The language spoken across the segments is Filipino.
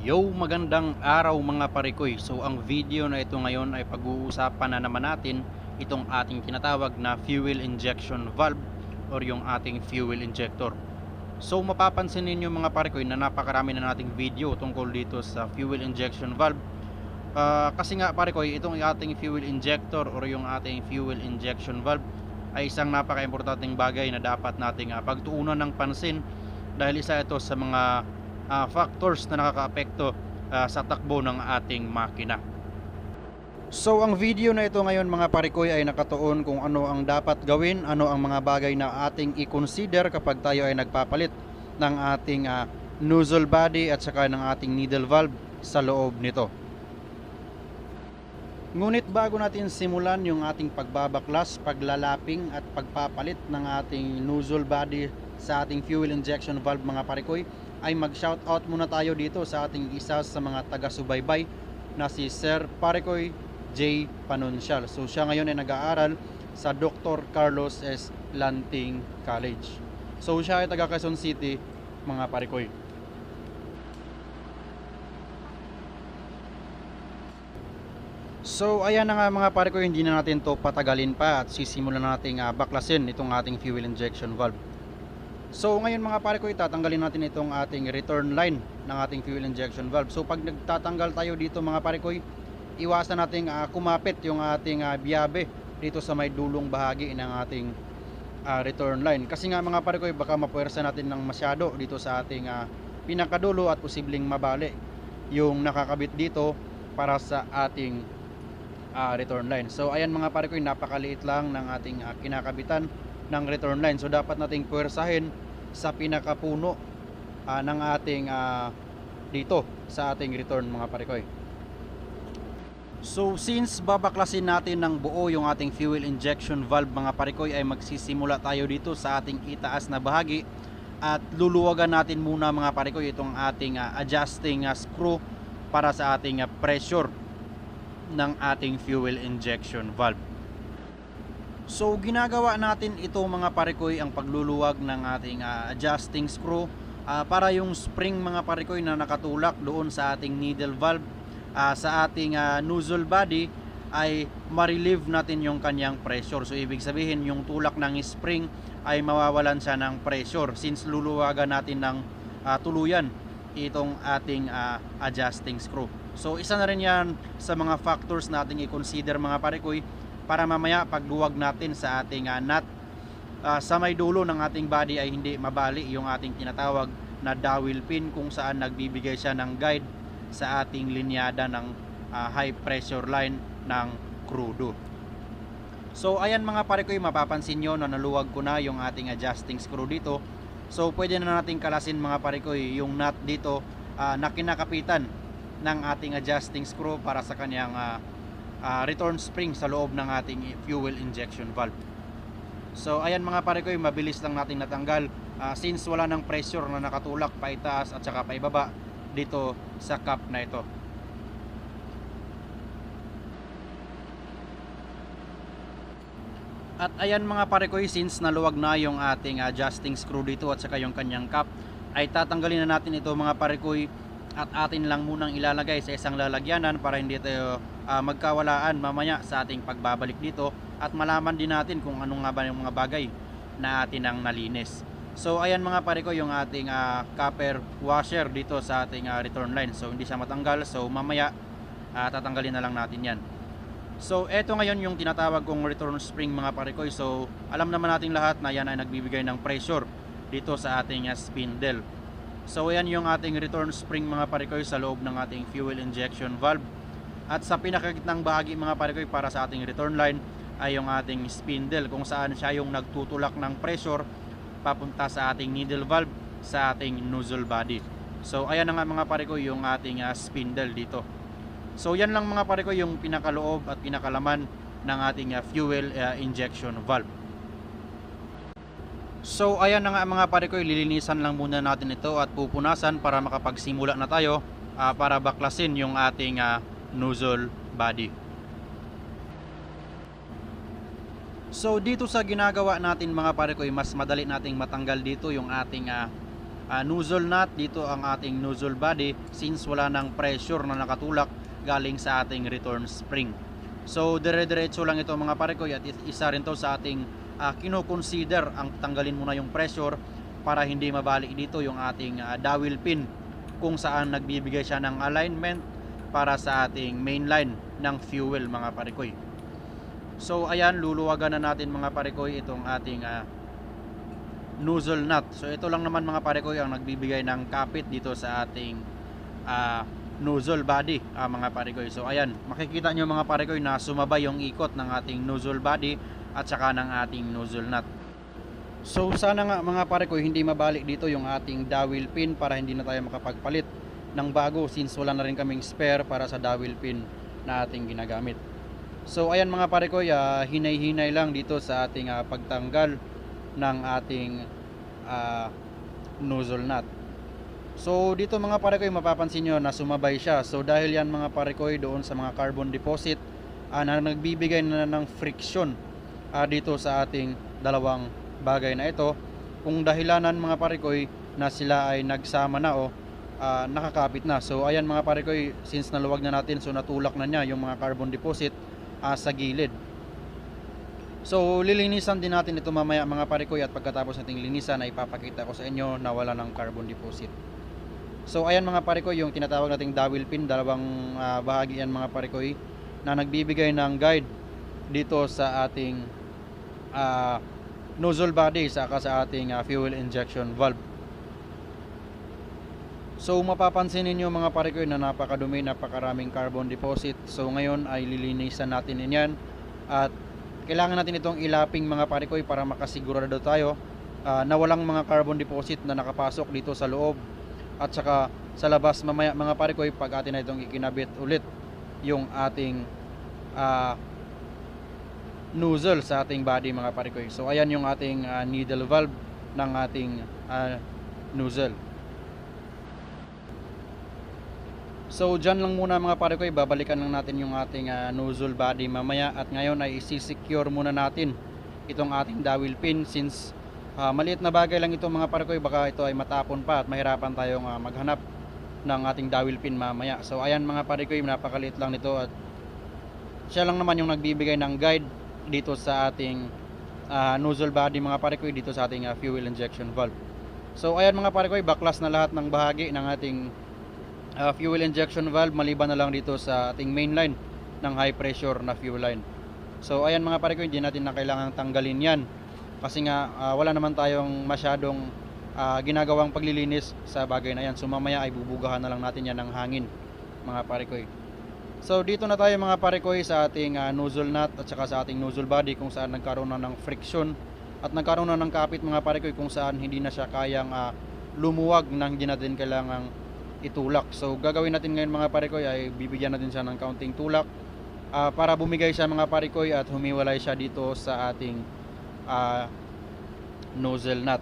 Yo, magandang araw mga parikoy. So ang video na ito ngayon ay pag-uusapan na naman natin itong ating tinatawag na fuel injection valve or yung ating fuel injector. So mapapansin ninyo mga parikoy na napakarami na nating video tungkol dito sa fuel injection valve. Kasi nga parikoy, itong ating fuel injector or yung ating fuel injection valve ay isang napaka-importanteng bagay na dapat nating pagtuunan ng pansin dahil isa ito sa mga factors na nakakaapekto sa takbo ng ating makina. So ang video na ito ngayon mga parikoy ay nakatuon kung ano ang dapat gawin, ano ang mga bagay na ating i-consider kapag tayo ay nagpapalit ng ating nozzle body at saka ng ating needle valve sa loob nito. Ngunit bago natin simulan yung ating pagbabaklas, paglalaping at pagpapalit ng ating nozzle body sa ating fuel injection valve mga parikoy, ay mag-shoutout muna tayo dito sa ating isa sa mga taga-subaybay na si Sir Parikoy J. Panuncial. So siya ngayon ay nag-aaral sa Dr. Carlos S. Lanting College. So siya ay taga Quezon City mga parikoy. So ayan na nga mga parikoy, hindi na natin to patagalin pa at sisimulan natin baklasin itong ating fuel injection valve. So ngayon mga parikoy, tatanggalin natin itong ating return line ng ating fuel injection valve. So pag nagtatanggal tayo dito mga parikoy, iwasan nating kumapit yung ating biyabe dito sa may dulong bahagi ng ating return line. Kasi nga mga parikoy, baka mapuwersa natin ng masyado dito sa ating pinakadulo at posibleng mabali yung nakakabit dito para sa ating return line. So ayan mga parikoy, napakaliit lang ng ating kinakabitan ng return line. So dapat nating puwersahin sa pinakapuno ng ating dito sa ating return mga parikoy. So since babaklasin natin ng buo yung ating fuel injection valve mga parikoy, ay magsisimula tayo dito sa ating itaas na bahagi at luluwagan natin muna mga parikoy itong ating adjusting screw para sa ating pressure ng ating fuel injection valve. So ginagawa natin ito mga parikoy, ang pagluluwag ng ating adjusting screw para yung spring mga parikoy na nakatulak doon sa ating needle valve sa ating nozzle body ay ma-relieve natin yung kanyang pressure. So ibig sabihin yung tulak ng spring ay mawawalan siya ng pressure since luluwagan natin ng tuluyan itong ating adjusting screw. So isa na rin yan sa mga factors na ating i-consider mga parikoy para mamaya pagluwag natin sa ating nut sa may dulo ng ating body ay hindi mabali yung ating tinatawag na dowel pin, kung saan nagbibigay siya ng guide sa ating linyada ng high pressure line ng crudo. So ayan mga parikoy, mapapansin nyo na naluwag ko na yung ating adjusting screw dito. So pwede na natin kalasin mga parikoy yung nut dito na kinakapitan ng ating adjusting screw para sa kanyang return spring sa loob ng ating fuel injection valve. So ayan mga parikoy, mabilis lang natin natanggal since wala ng pressure na nakatulak pa itaas at saka pa ibaba dito sa cap na ito. At ayan mga parikoy, since naluwag na yung ating adjusting screw dito at saka yung kanyang cap, ay tatanggalin na natin ito mga parikoy at atin lang munang ilalagay sa isang lalagyanan para hindi tayo magkawalaan mamaya sa ating pagbabalik dito at malaman din natin kung ano nga ba yung mga bagay na atin ang nalinis. So ayan mga parikoy, yung ating copper washer dito sa ating return line. So hindi siya matanggal, so mamaya tatanggalin na lang natin yan. So eto ngayon yung tinatawag kong return spring mga parikoy. So alam naman natin lahat na yan ay nagbibigay ng pressure dito sa ating spindle. So yan yung ating return spring mga parikoy sa loob ng ating fuel injection valve. At sa pinakagitnang bahagi mga parikoy para sa ating return line ay yung ating spindle, kung saan siya yung nagtutulak ng pressure papunta sa ating needle valve sa ating nozzle body. So ayan na nga mga parikoy yung ating spindle dito. So yan lang mga parikoy yung pinakaloob at pinakalaman ng ating fuel injection valve. So ayan na nga mga parikoy, lilinisan lang muna natin ito at pupunasan para makapagsimula na tayo para baklasin yung ating nozzle body. So dito sa ginagawa natin mga parikoy, mas madali nating matanggal dito yung ating nozzle nut, dito ang ating nozzle body, since wala ng pressure na nakatulak galing sa ating return spring. So dire-diretso lang ito mga parekoy, at isa rin to sa ating kino-consider ang tanggalin muna yung pressure para hindi mabali dito yung ating dowel pin, kung saan nagbibigay siya ng alignment para sa ating main line ng fuel mga parekoy. So ayan, luluwagan na natin mga parekoy itong ating nozzle nut. So ito lang naman mga parekoy ang nagbibigay ng kapit dito sa ating nozzle body mga parekoy. So ayan, makikita nyo mga parekoy na sumabay yung ikot ng ating nozzle body at saka ng ating nozzle nut. So sana nga mga parekoy hindi mabalik dito yung ating dowel pin para hindi na tayo makapagpalit ng bago, since wala na rin kaming spare para sa dowel pin na ating ginagamit. So ayan mga parekoy, hinay-hinay lang dito sa ating pagtanggal ng ating nozzle nut. So dito mga parekoy, mapapansin nyo na sumabay siya. So dahil yan mga parekoy doon sa mga carbon deposit na nagbibigay na ng friction dito sa ating dalawang bagay na ito, kung dahilanan mga parekoy na sila ay nagsama na o nakakapit na. So ayan mga parekoy, since naluwag na natin, so natulak na niya yung mga carbon deposit sa gilid. So lilinisan din natin ito mamaya mga parekoy, at pagkatapos nating linisan ay ipapakita ko sa inyo na wala ng carbon deposit. So ayan mga parekoy, yung tinatawag nating dowel pin, dalawang bahagi yan mga parekoy na nagbibigay ng guide dito sa ating nozzle body saka sa ating fuel injection valve. So mapapansin niyo mga parekoy na napakadumi, napakaraming carbon deposit. So ngayon ay lilinisan natin yan, at kailangan natin itong ilaping mga parekoy para makasigurado tayo na walang mga carbon deposit na nakapasok dito sa loob at saka sa labas mamaya mga parekoy, pag atin na itong ikinabit ulit yung ating nozzle sa ating body mga parekoy. So ayan yung ating needle valve ng ating nozzle. So dyan lang muna mga parekoy, babalikan lang natin yung ating nozzle body mamaya, at ngayon ay isi-secure muna natin itong ating dowel pin, since maliit na bagay lang ito mga parekoy, baka ito ay matapon pa at mahirapan tayong maghanap ng ating dowel pin mamaya. So ayan mga parekoy, napakaliit lang nito, at siya lang naman yung nagbibigay ng guide dito sa ating nozzle body mga parekoy, dito sa ating fuel injection valve. So ayan mga parekoy, baklas na lahat ng bahagi ng ating fuel injection valve, maliban na lang dito sa ating main line ng high pressure na fuel line. So ayan mga parekoy, hindi natin na kailangang tanggalin yan, kasi nga wala naman tayong masyadong ginagawang paglilinis sa bagay na yan. So mamaya ay bubugahan na lang natin yan ng hangin mga parekoy. So dito na tayo mga parekoy sa ating nozzle nut at saka sa ating nozzle body, kung saan nagkaroon na ng friction at nagkaroon na ng kapit mga parekoy, kung saan hindi na siya kayang lumuwag na hindi natin kailangang itulak. So gagawin natin ngayon mga parekoy ay bibigyan natin siya ng kaunting tulak para bumigay siya mga parekoy at humiwalay siya dito sa ating nozzle nut.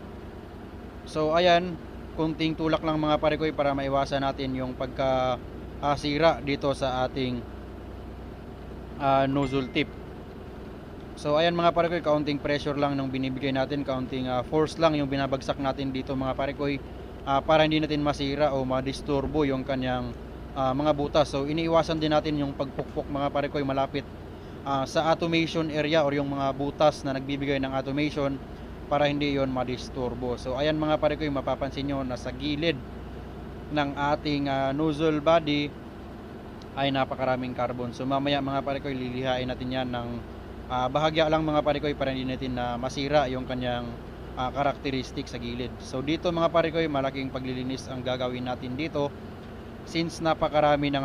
So ayan, kunting tulak lang mga parekoy para maiwasan natin yung pagkasira dito sa ating nozzle tip. So ayan mga parekoy, kaunting pressure lang nung binibigay natin, kaunting force lang yung binabagsak natin dito mga parekoy, para hindi natin masira o madisturbo yung kanyang mga butas. So iniiwasan din natin yung pagpukpok mga parekoy malapit sa automation area or yung mga butas na nagbibigay ng automation, para hindi yon madisturbo. So ayan mga parekoy, mapapansin nyo na sa gilid ng ating nozzle body ay napakaraming carbon. So mamaya mga parekoy, lilihain natin yan ng bahagya lang mga parekoy, para hindi natin masira yung kanyang karakteristik sa gilid. So dito mga parekoy, malaking paglilinis ang gagawin natin dito, since napakarami ng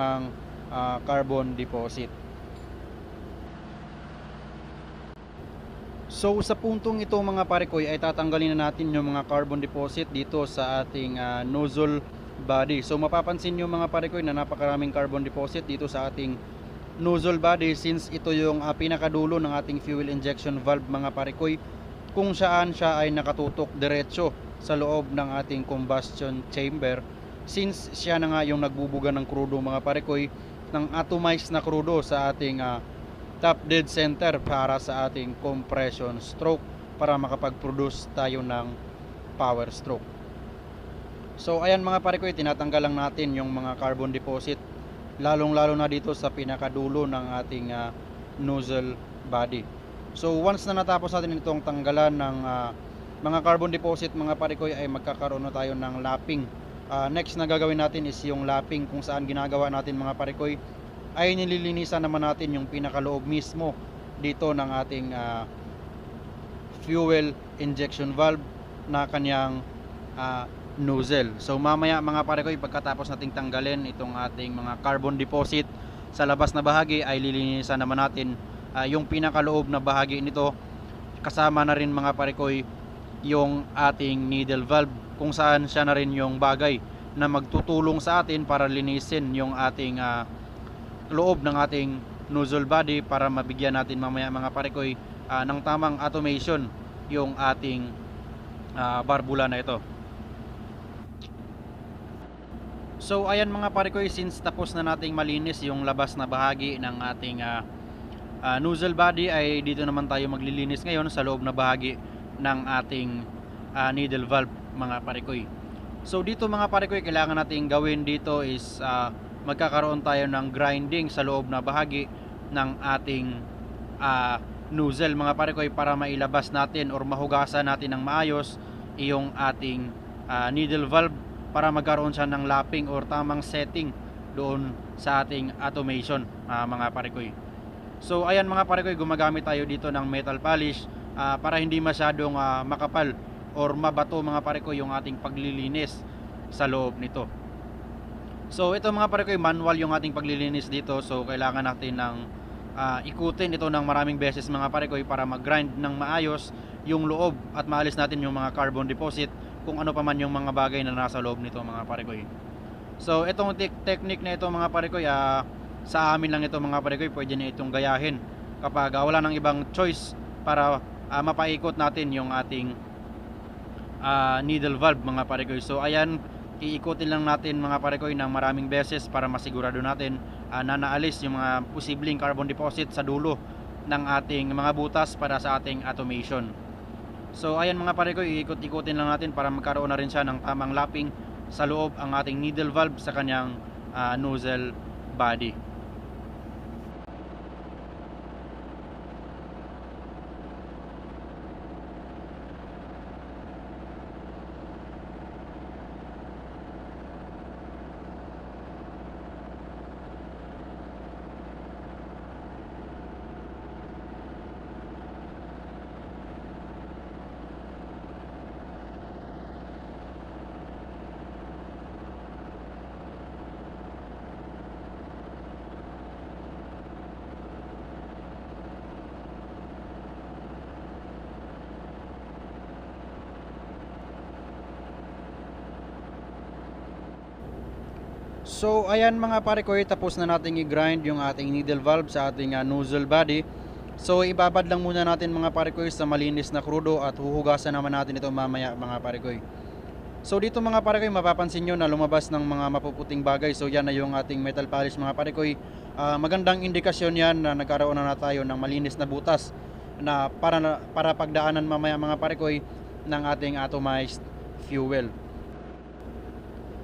carbon deposit. So sa puntong ito mga parekoy ay tatanggalin na natin yung mga carbon deposit dito sa ating nozzle body. So mapapansin nyo mga parekoy na napakaraming carbon deposit dito sa ating nozzle body, since ito yung pinakadulo ng ating fuel injection valve mga parekoy, kung saan siya ay nakatutok diretso sa loob ng ating combustion chamber, since siya na nga yung nagbubuga ng krudo mga parekoy, ng atomized na krudo sa ating top dead center para sa ating compression stroke, para makapag-produce tayo ng power stroke. So ayan mga pare ko, tinatanggal lang natin yung mga carbon deposit, lalong lalo na dito sa pinakadulo ng ating nozzle body. So once na natapos natin itong tanggalan ng mga carbon deposit mga pare ko, ay magkakaroon na tayo ng lapping. Next na gagawin natin is yung lapping, kung saan ginagawa natin mga pare ko ay nililinisan naman natin yung pinakaloob mismo dito ng ating fuel injection valve na kanyang nozzle. So mamaya mga pare ko, pagkatapos nating tanggalin itong ating mga carbon deposit sa labas na bahagi, ay lilinisan naman natin yung pinakaloob na bahagi nito, kasama na rin mga pare ko yung ating needle valve, kung saan siya na rin yung bagay na magtutulong sa atin para linisin yung ating loob ng ating nozzle body, para mabigyan natin mamaya mga pare ko ng tamang automation yung ating barbula na ito. So ayan mga pare ko, since tapos na nating malinis yung labas na bahagi ng ating nozzle body, ay dito naman tayo maglilinis ngayon sa loob na bahagi ng ating needle valve mga pare ko. So dito mga pare ko, kailangan nating gawin dito is magkakaroon tayo ng grinding sa loob na bahagi ng ating nozzle mga pare ko, para mailabas natin or mahugasan natin ng maayos yung ating needle valve, para magkaroon siya ng lapping or tamang setting doon sa ating automation mga pare ko. So ayan mga pare ko, gumagamit tayo dito ng metal polish para hindi masyadong makapal or mabato mga pare ko yung ating paglilinis sa loob nito. So ito mga pare ko, manual yung ating paglilinis dito, so kailangan natin ng ikutin ito ng maraming beses mga pare ko, para mag-grind ng maayos yung loob at maalis natin yung mga carbon deposit, kung ano pa man yung mga bagay na nasa loob nito mga pare ko. So itong technique na ito mga pare ko, sa amin lang ito mga pare ko, pwede na itong gayahin kapag wala nang ibang choice para mapaikot natin yung ating needle valve mga pare ko. So ayan, iikutin lang natin mga pare ko ng maraming beses para masigurado natin na naalis yung mga posibleng carbon deposit sa dulo ng ating mga butas para sa ating automation. So ayan mga pare ko, iikot-ikutin lang natin para magkaroon na rin siya ng tamang lapping sa loob ang ating needle valve sa kanyang nozzle body. So ayan mga pare ko, tapos na natin i-grind yung ating needle valve sa ating nozzle body. So ibabad lang muna natin mga pare ko sa malinis na krudo, at huhugasan naman natin ito mamaya mga pare ko. So dito mga pare ko, mapapansin nyo na lumabas ng mga mapuputing bagay. So yan na yung ating metal polish mga pare ko. Magandang indikasyon yan na nagkaroon na tayo ng malinis na butas na para pagdaanan mamaya mga pare ko ng ating atomized fuel.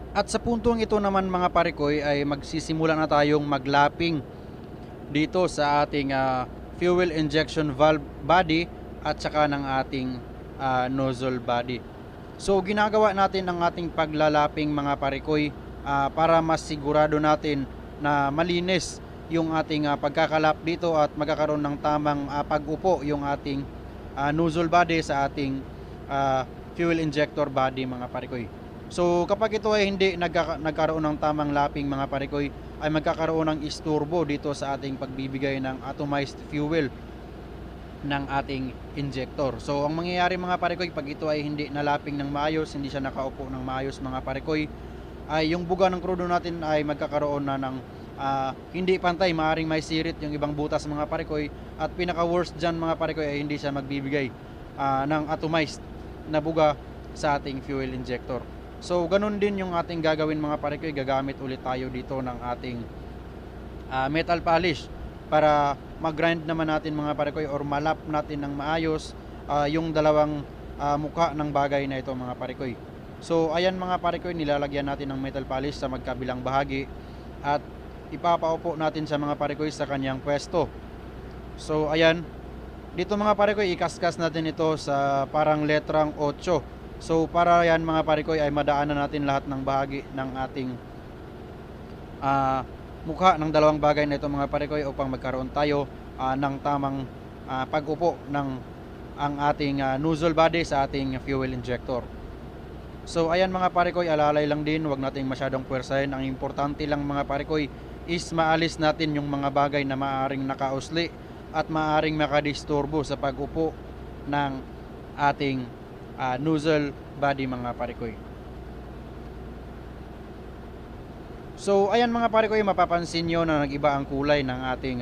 At sa puntong ito naman mga pare ko, ay magsisimula na tayong maglapping dito sa ating fuel injection valve body at saka ng ating nozzle body. So ginagawa natin ang ating paglalapping mga pare ko para mas sigurado natin na malinis yung ating pagkakalap dito, at magkakaroon ng tamang pag-upo yung ating nozzle body sa ating fuel injector body mga pare ko. So kapag ito ay hindi nagkaroon ng tamang lapping mga pare ko, ay magkakaroon ng isturbo dito sa ating pagbibigay ng atomized fuel ng ating injector. So ang mangyayari mga pare ko, pag ito ay hindi nalapping ng maayos, hindi siya nakaupo ng maayos mga pare ko, ay yung buga ng krudo natin ay magkakaroon na ng hindi pantay, maaaring may sirit yung ibang butas mga pare ko, at pinaka worst dyan mga pare ko ay hindi siya magbibigay ng atomized na buga sa ating fuel injector. So ganun din yung ating gagawin mga pare ko, gagamit ulit tayo dito ng ating metal polish para mag-grind naman natin mga pare ko, or malap natin ng maayos yung dalawang mukha ng bagay na ito mga pare ko. So ayan mga pare ko, nilalagyan natin ng metal polish sa magkabilang bahagi at ipapaupo natin sa mga pare ko sa kanyang pwesto. So ayan, dito mga pare ko, ikaskas natin ito sa parang letrang 8. So para yan mga pare ko ay madaanan natin lahat ng bahagi ng ating mukha ng dalawang bagay na ito mga pare ko upang magkaroon tayo ng tamang pag-upo ng ang ating nozzle body sa ating fuel injector. So ayan mga pare ko, alalay lang din, wag nating masyadong puwersahin. Ang importante lang mga pare ko is maalis natin yung mga bagay na maaring nakausli at maaring makadisturbo sa pag-upo ng ating nozzle body mga pare ko. So ayan mga pare ko, mapapansin nyo na nag-iba ang kulay ng ating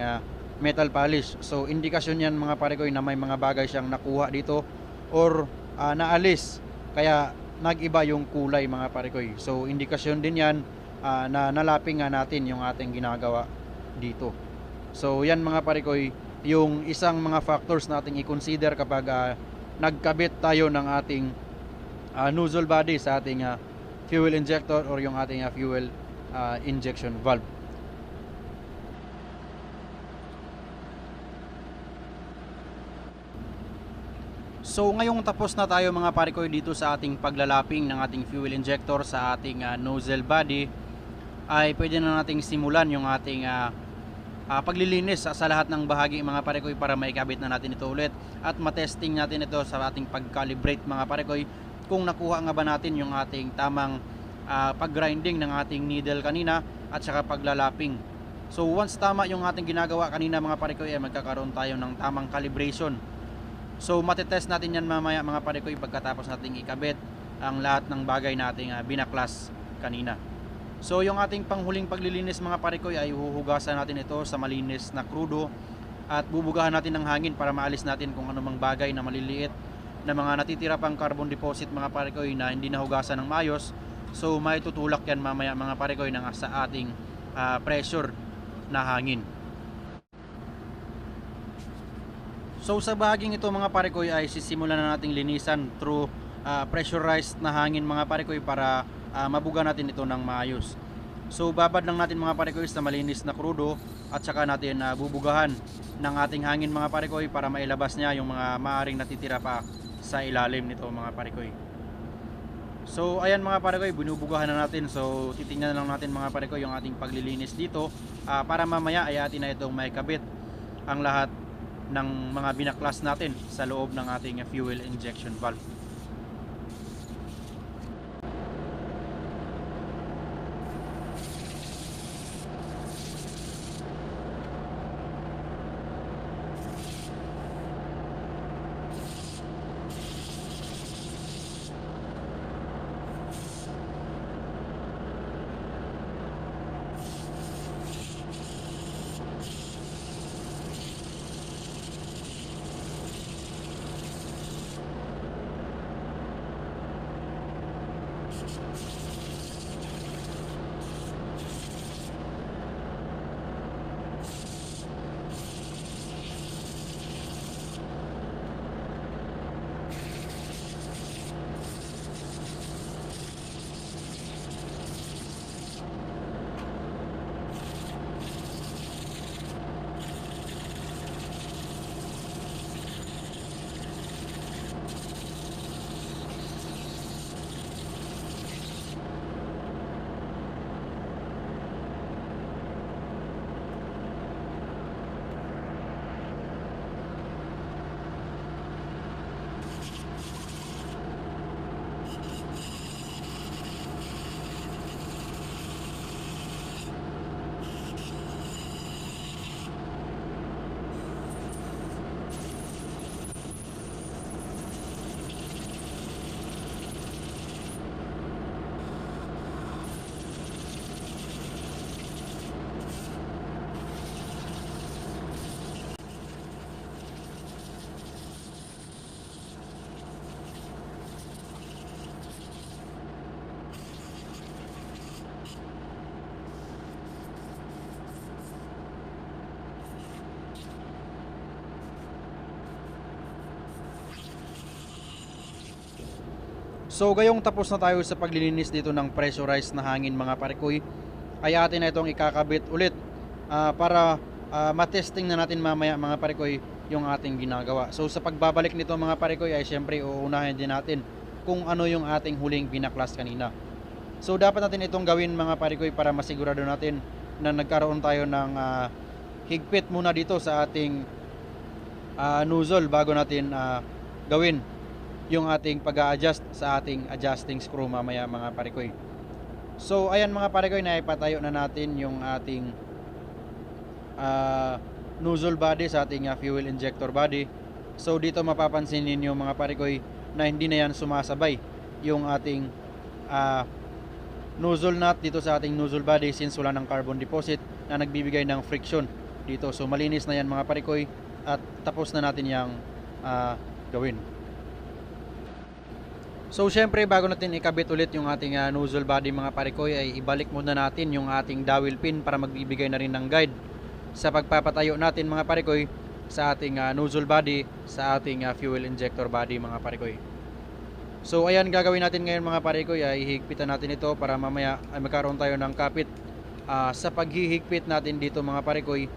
metal polish. So indikasyon yan mga pare ko na may mga bagay siyang nakuha dito or naalis, kaya nag-iba yung kulay mga pare ko. So indikasyon din yan na nalaping nga natin yung ating ginagawa dito. So yan mga pare ko, yung isang mga factors na ating i-consider kapag nagkabit tayo ng ating nozzle body sa ating fuel injector or yung ating fuel injection valve. So ngayong tapos na tayo mga pare ko dito sa ating paglalaping ng ating fuel injector sa ating nozzle body, ay pwede na nating simulan yung ating paglilinis sa lahat ng bahagi mga pare ko para maikabit na natin ito ulit at matesting natin ito sa ating pag-calibrate mga pare ko kung nakuha nga ba natin yung ating tamang pag-grinding ng ating needle kanina at saka paglalaping. So once tama yung ating ginagawa kanina mga pare ko, magkakaroon tayo ng tamang calibration. So matetest natin yan mamaya mga pare ko pagkatapos nating ikabit ang lahat ng bagay nating binaklas kanina. So yung ating panghuling paglilinis mga pare ko ay huhugasan natin ito sa malinis na krudo at bubugahan natin ng hangin para maalis natin kung anumang bagay na maliliit na mga natitira pang carbon deposit mga pare ko na hindi nahugasan ng maayos. So may tutulak yan mamaya mga pare ko sa ating pressure na hangin. So sa bahaging ito mga pare ko ay sisimulan na nating linisan through pressurized na hangin mga pare ko para mabuga natin ito ng maayos. So babad lang natin mga pare ko sa malinis na krudo at saka natin bubugahan ng ating hangin mga pare ko para mailabas niya yung mga maaring natitira pa sa ilalim nito mga pare ko. So ayan mga pare ko, binubugahan na natin. So titingnan na lang natin mga pare ko yung ating paglilinis dito para mamaya ay atin na itong maikabit ang lahat ng mga binaklas natin sa loob ng ating fuel injection valve. So gayong tapos na tayo sa paglilinis dito ng pressurized na hangin mga parikoy, ay atin na itong ikakabit ulit para matesting na natin mamaya mga parikoy yung ating ginagawa. So sa pagbabalik nito mga parikoy ay syempre uunahin din natin kung ano yung ating huling binaklas kanina. So dapat natin itong gawin mga parikoy para masigurado natin na nagkaroon tayo ng higpit muna dito sa ating nozzle bago natin gawin yung ating pag-a-adjust sa ating adjusting screw mamaya mga parikoy. So ayan mga parikoy, na ipatayo na natin yung ating nozzle body sa ating fuel injector body. So dito mapapansin ninyo mga parikoy na hindi na yan sumasabay yung ating nozzle nut dito sa ating nozzle body, since wala ng carbon deposit na nagbibigay ng friction dito. So malinis na yan mga parikoy at tapos na natin yung gawin. So syempre bago natin ikabit ulit yung ating nozzle body mga parikoy, ay ibalik muna natin yung ating dowel pin para magbibigay na rin ng guide sa pagpapatayo natin mga parikoy sa ating nozzle body sa ating fuel injector body mga parikoy. So ayan, gagawin natin ngayon mga parikoy ay hihigpitan natin ito para mamaya ay magkaroon tayo ng kapit sa paghihigpit natin dito mga parikoy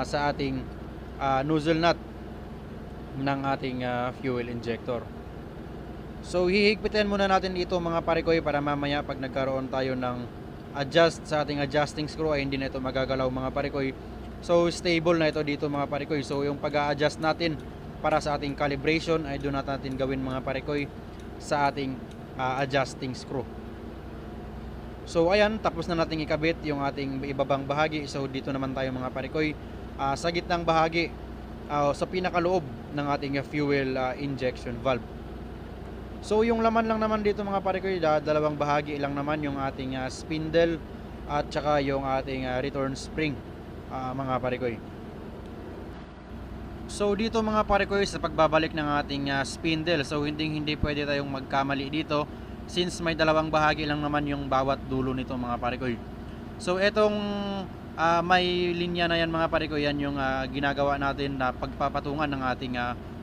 sa ating nozzle nut ng ating fuel injector. So hihigpitan muna natin dito mga parikoy para mamaya pag nagkaroon tayo ng adjust sa ating adjusting screw ay hindi na ito magagalaw mga parikoy. So stable na ito dito mga parikoy. So yung pag-a-adjust natin para sa ating calibration ay doon natin gawin mga parikoy sa ating adjusting screw. So ayan, tapos na nating ikabit yung ating ibabang bahagi. So dito naman tayo mga parikoy sa gitnang bahagi, sa pinakaloob ng ating fuel injection valve. So yung laman lang naman dito mga parikoy, dalawang bahagi lang naman, yung ating spindle at saka yung ating return spring mga parikoy. So dito mga parikoy, sa pagbabalik ng ating spindle, so hindi pwede tayong magkamali dito since may dalawang bahagi lang naman yung bawat dulo nito mga parikoy. So etong may linya na yan mga parikoy, yan yung ginagawa natin na pagpapatungan ng ating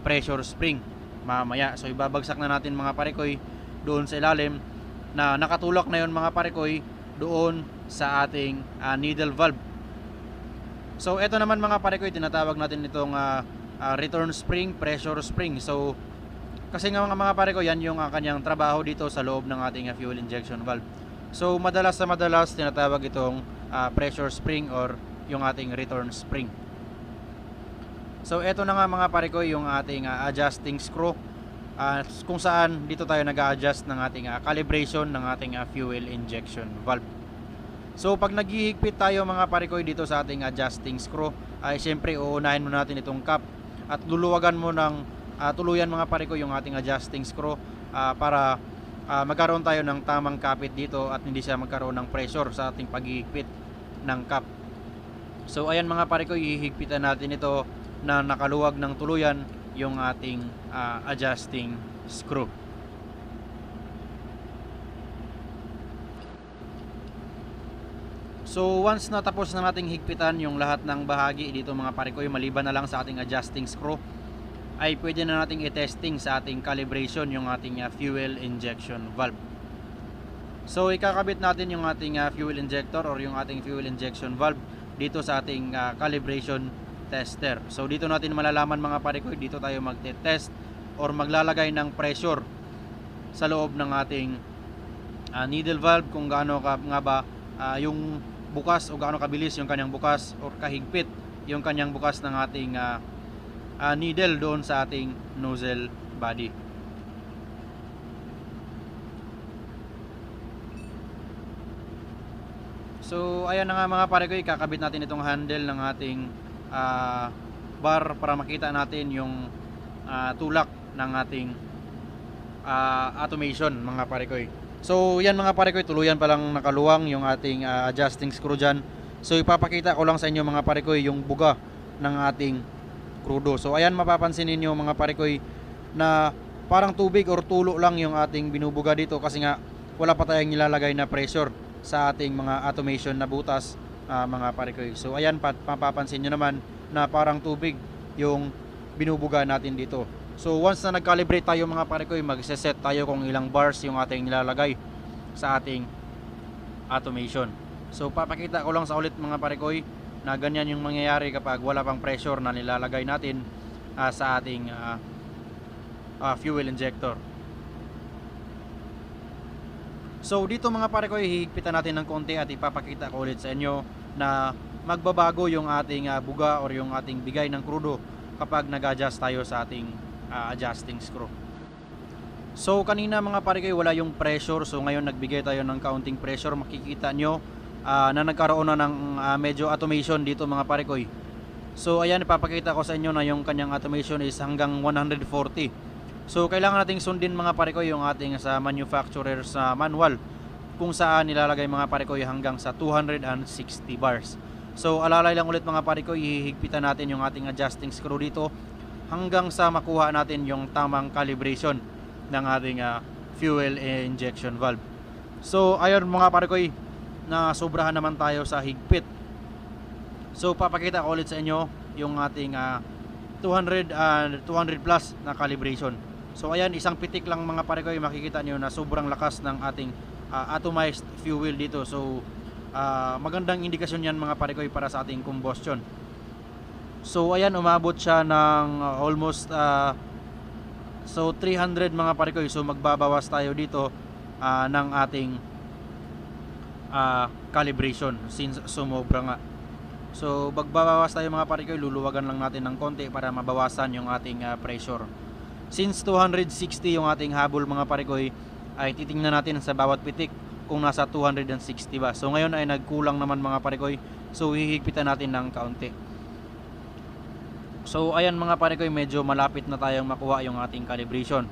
pressure spring mamaya. So ibabagsak na natin mga parikoy doon sa ilalim na nakatulak na yon mga parikoy doon sa ating needle valve. So ito naman mga parikoy, tinatawag natin itong return spring, pressure spring. So kasi nga mga parikoy, yan yung kanyang trabaho dito sa loob ng ating fuel injection valve. So madalas tinatawag itong pressure spring or yung ating return spring. So eto na nga mga parikoy yung ating adjusting screw kung saan dito tayo nag-a-adjust ng ating calibration ng ating fuel injection valve. So pag naghihigpit tayo mga parikoy dito sa ating adjusting screw ay syempre uunahin muna natin itong cap at luluwagan mo ng tuluyan mga parikoy yung ating adjusting screw para magkaroon tayo ng tamang kapit dito at hindi siya magkaroon ng pressure sa ating paghihigpit ng cap. So ayan mga parikoy, hihigpitan natin ito na nakaluwag ng tuluyan yung ating adjusting screw. So once na tapos na nating higpitan yung lahat ng bahagi dito mga parikoy, maliban na lang sa ating adjusting screw, ay pwede na nating i-testing sa ating calibration yung ating fuel injection valve. So ikakabit natin yung ating fuel injector or yung ating fuel injection valve dito sa ating calibration tester. So dito natin malalaman mga parikoy, dito tayo magte-test or maglalagay ng pressure sa loob ng ating needle valve kung gaano nga ba yung bukas o gaano kabilis yung kanyang bukas or kahigpit yung kanyang bukas ng ating needle doon sa ating nozzle body. So ayan na nga mga parikoy, kakabit natin itong handle ng ating bar para makita natin yung tulak ng ating automation mga parikoy. So yan mga parikoy, tuluyan pa lang nakaluwang yung ating adjusting screw dyan. So ipapakita ko lang sa inyo mga parikoy yung buga ng ating krudo. So ayan, mapapansin ninyo mga parikoy na parang tubig or tulo lang yung ating binubuga dito kasi nga wala pa tayong nilalagay na pressure sa ating mga automation na butas mga parikoy. So ayan, mapapansin nyo naman na parang tubig yung binubuga natin dito So once na nag-calibrate tayo mga pare ko, mag-set tayo kung ilang bars yung ating nilalagay sa ating automation. So papakita ko lang sa ulit mga pare ko na ganyan yung mangyayari kapag wala pang pressure na nilalagay natin sa ating fuel injector. So dito mga pare ko, hihigpitan natin ng konti at ipapakita ko ulit sa inyo na magbabago yung ating buga or yung ating bigay ng krudo kapag nag-adjust tayo sa ating adjusting screw. So kanina mga pare ko, wala yung pressure. So ngayon nagbigay tayo ng counting pressure. Makikita nyo na nagkaroon na ng medyo automation dito mga pare ko. So ayan, ipapakita ko sa inyo na yung kanyang automation is hanggang 140. So kailangan nating sundin mga pare ko yung ating sa manufacturer's manual kung saan nilalagay mga pare ko hanggang sa 260 bars. So alalay lang ulit mga pare ko, ihigpitan natin yung ating adjusting screw dito hanggang sa makuha natin yung tamang calibration ng ating fuel injection valve. So ayun mga pare ko, na sobrahan naman tayo sa higpit. So papakita ko ulit sa inyo yung ating 200 plus na calibration. So ayan, isang pitik lang mga pare ko, makikita nyo na sobrang lakas ng ating atomized fuel dito. So magandang indikasyon yan mga pare ko para sa ating combustion. So ayan, umabot siya ng almost so 300 mga pare ko. So magbabawas tayo dito ng ating calibration since sumobra nga. So magbabawas tayo mga pare ko, luluwagan lang natin ng konti para mabawasan yung ating pressure. Since 260 yung ating habol mga pare ko, ay titingnan natin sa bawat pitik kung nasa 260 ba. So ngayon ay nagkulang naman mga pare ko, so hihigpitan natin ng kaunti. So ayan mga pare ko, medyo malapit na tayong makuha yung ating calibration.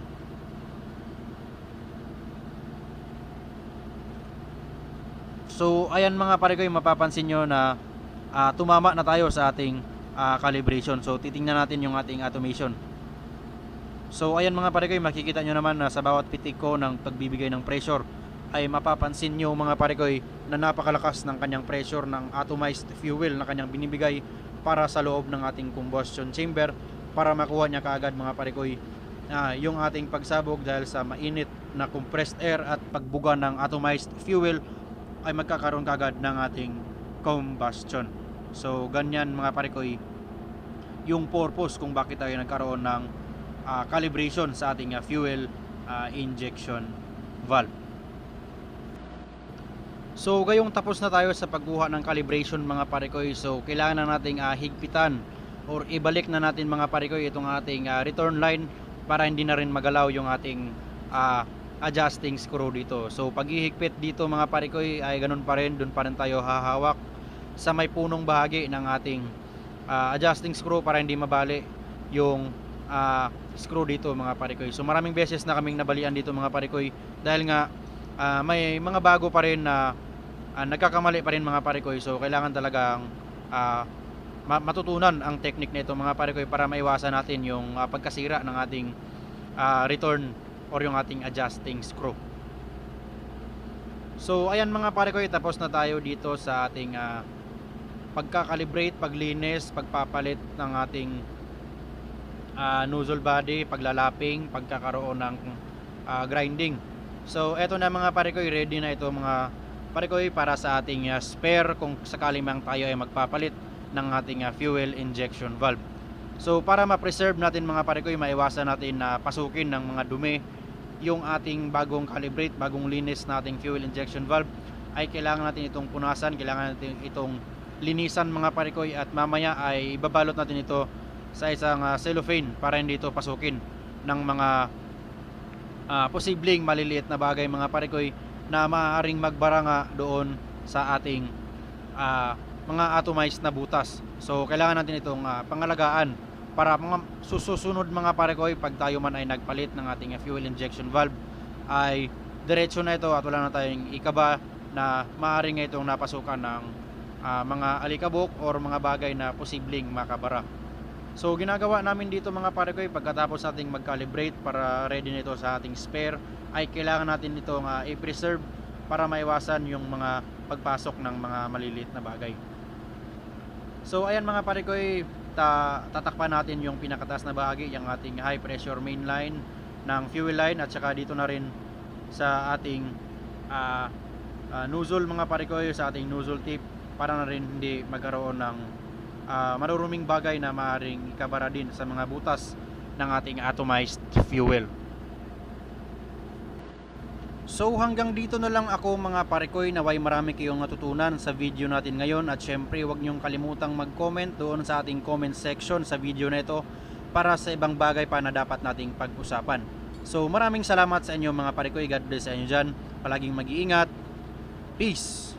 So ayan mga pare ko, mapapansin nyo na tumama na tayo sa ating calibration. So titingnan natin yung ating automation. So ayan mga pare ko, makikita nyo naman na sa bawat pitik ko ng pagbibigay ng pressure ay mapapansin nyo mga pare ko na napakalakas ng kanyang pressure ng atomized fuel na kanyang binibigay para sa loob ng ating combustion chamber para makuha niya kaagad mga pare ko yung ating pagsabog dahil sa mainit na compressed air at pagbuga ng atomized fuel ay magkakaroon kaagad ng ating combustion. So ganyan mga pare ko yung purpose kung bakit tayo nagkaroon ng calibration sa ating fuel injection valve. So gayong tapos na tayo sa pagkuha ng calibration mga pare ko, so kailangan na nating higpitan or ibalik na natin mga pare ko itong ating return line para hindi na rin magalaw yung ating adjusting screw dito. So pag ihigpit dito mga pare ko ay ganun pa rin, dun pa rin tayo hahawak sa may punong bahagi ng ating adjusting screw para hindi mabali yung screw dito mga pare ko. So maraming beses na kaming nabalian dito mga pare ko dahil nga may mga bago pa rin na nagkakamali pa rin mga pare ko. So kailangan talagang matutunan ang technique nito mga pare ko para maiwasan natin yung pagkasira ng ating return or yung ating adjusting screw. So ayan mga pare ko, tapos na tayo dito sa ating pagkakalibrate, paglinis, pagpapalit ng ating nozzle body, paglalapping, pagkakaroon ng grinding. So eto na mga pare ko, ready na ito mga pare ko para sa ating spare kung sakali mang tayo ay magpapalit ng ating fuel injection valve. So para ma-preserve natin mga pare ko, maiwasan natin na pasukin ng mga dumi yung ating bagong calibrate, bagong linis nating fuel injection valve, ay kailangan natin itong punasan, kailangan natin itong linisan mga pare ko, at mamaya ay ibabalot natin ito sa isang cellophane para hindi ito pasukin ng mga posibleng maliliit na bagay mga pare ko na maaaring magbara nga doon sa ating mga atomized na butas. So kailangan natin itong pangalagaan para mga susunod mga pare ko pag tayo man ay nagpalit ng ating fuel injection valve ay diretso na ito at wala na tayong ikaba na maaaring itong napasukan ng mga alikabok or mga bagay na posibleng makabara. So ginagawa namin dito mga pare ko, pagkatapos nating mag-calibrate para ready nito sa ating spare, ay kailangan natin itong i-preserve para maiwasan yung mga pagpasok ng mga maliliit na bagay. So ayan mga pare ko, tatakpan natin yung pinakataas na bahagi, yung ating high pressure main line ng fuel line, at saka dito na rin sa ating nozzle mga parikoy, sa ating nozzle tip, para na rin hindi magkaroon ng maruruming bagay na maaaring ikabara din sa mga butas ng ating atomized fuel. So hanggang dito na lang ako mga parikoy, naway marami kayong natutunan sa video natin ngayon, at syempre huwag niyong kalimutang mag-comment doon sa ating comment section sa video na ito para sa ibang bagay pa na dapat nating pag-usapan. So maraming salamat sa inyo mga parikoy, God bless sa inyo dyan, palaging mag-iingat, peace!